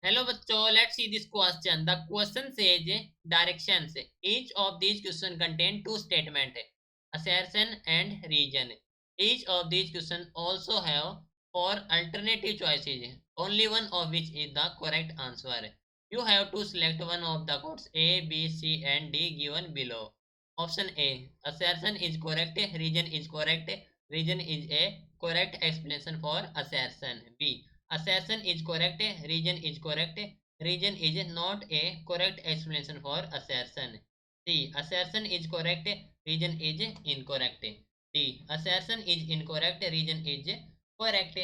Hello बच्चों, let's see this question. The question says directions. Each of these question contain two statement, assertion and reason. Each of these question also have four alternative choices, only one of which is the correct answer. You have to select one of the codes A, B, C and D given below. Option A, assertion is correct, reason is correct, reason is a correct explanation for assertion. B, assertion is correct, reason is correct, reason is not a correct explanation for assertion. C, assertion is correct, reason is incorrect. D, assertion is incorrect, reason is correct.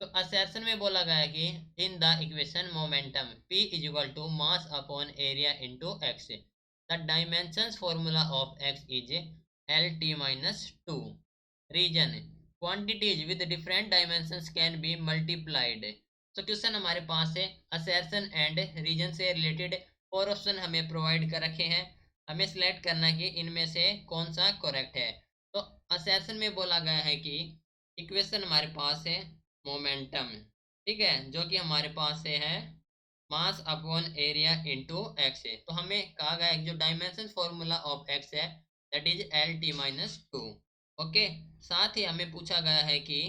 तो assertion में बोला गया है कि in the equation momentum P is equal to mass upon area into x. The dimensions formula of x is LT minus 2. Reason, quantities with different dimensions can be multiplied. तो question हमारे पास है assertion and reason से related. Four option हमें provide कर रखे हैं. हमें सिलेक्ट करना है कि इनमें से कौन सा करेक्ट है. तो असर्शन में बोला गया है कि इक्वेशन हमारे पास है मोमेंटम, ठीक है, जो कि हमारे पास से है मास अपॉन एरिया इनटू एक्स है. तो हमें कहा गया है जो डायमेंशन फॉर्मूला ऑफ एक्स है that is L T minus two. Okay, साथ ही हमें पूछा गया है कि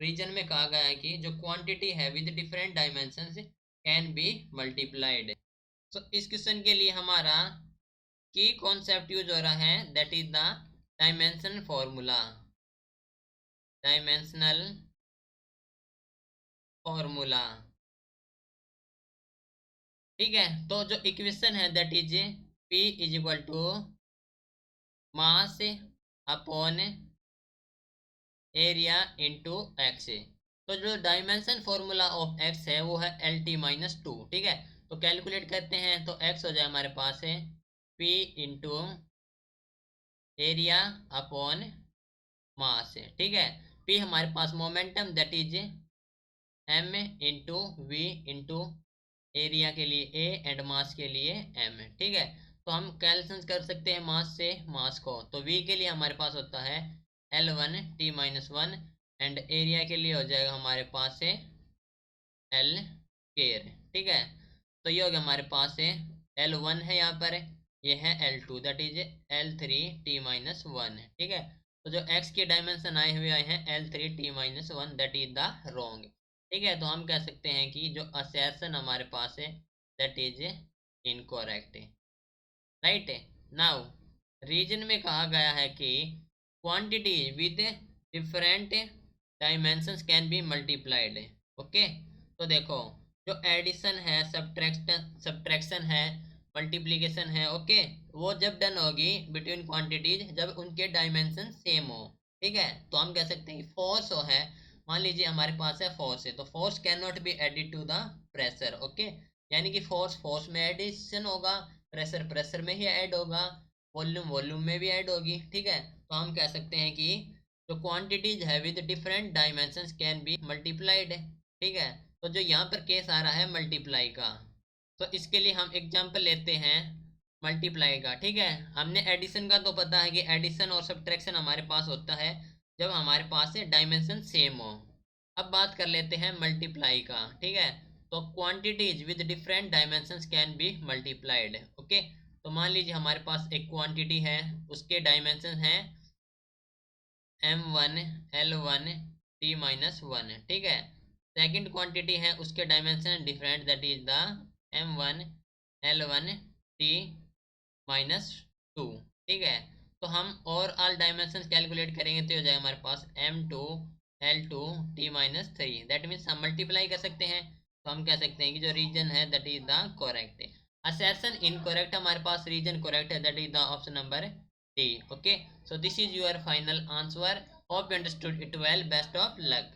रीजन में कहा गया है कि जो क्वांटिटी है with different dimension can be multiplied. तो इस क्वेश्चन के लिए हमारा की कॉन्सेप्ट यूज हो रहा है that is the dimension formula. Dimensional formula, ठीक है. तो जो इक्वेशन है that is P is equal to mass upon area into x. तो जो डायमेंशन फॉर्मूला ऑफ एक्स है वो है एल टी माइनस टू, ठीक है. तो कैलकुलेट करते हैं तो एक्स हो जाए हमारे पास है P into area upon mass, ठीक है. पी हमारे पास momentum that is M into V into area के लिए ए एंड मास के लिए एम, ठीक है. तो हम कैलकुलेशन कर सकते हैं मास से मास को. तो वी के लिए हमारे पास होता है L1 T minus one and area के लिए हो जाएगा हमारे पास से L केयर, ठीक है. तो ये हो गया हमारे पास से L1 है यहाँ पर, ये है L2 that is L3 T minus one, ठीक है. तो जो x के डायमेंशन आए हुए आए हैं L3 T minus one that is the wrong, ठीक है. तो हम कह सकते हैं कि जो असर्शन हमारे पास है that is incorrect, right. Now reason में कहा गया है कि quantity with different dimensions can be multiplied. Okay, तो देखो जो एडिशन है, सब्ट्रैक्शन है, मल्टीप्लिकेशन है, ओके, वो जब डन होगी बिटवीन क्वांटिटीज जब उनके डायमेंशन सेम हो, ठीक है. तो हम कह सकते हैं कि फोर्स हो है, मान लीजिए हमारे पास है फोर्स है, तो force can not be added to the pressure. Okay, यानी कि फोर्स फोर्स में एडिशन होगा, प्रेशर प्रेशर में ही ऐड होगा, वॉल्यूम वॉल्यूम में भी ऐड होगी, ठीक है. तो हम कह सकते हैं कि जो क्वांटिटीज है with different dimensions can be multiplied, ठीक है. तो जो यहाँ पर केस आ रहा है मल्टीप्लाई का, तो इसके लिए हम एग्जांपल लेते हैं मल्टीप्लाई का, ठीक है. हमने एडिशन का तो पता है कि एडिशन और सब्ट्रैक्शन हमारे पास होता है जब हमारे पास से डायमेंशन सेम हो. अब बात कर लेते हैं मल्टीप्लाई का, ठीक है. तो quantities with different dimensions can be multiplied. Okay, तो मान लीजिए हमारे पास एक क्वांटिटी है, उसके डायमेंशन है m1 L1 T minus one, ठीक है. सेकेंड क्वांटिटी है, उसके dimension different that is the m1 L1 T minus two, ठीक है. तो हम और ऑल डायमेंशन कैलकुलेट करेंगे तो हो जाएगा हमारे पास m2 L2 T minus three. That means हम मल्टीप्लाई कर सकते हैं. तो हम कह सकते हैं कि जो रीजन है that is the correct. Assertion incorrect, हमारे पास रीजन करेक्ट है that is the option number D. Okay, so this is your final answer. Hope you understood it well. Best of luck.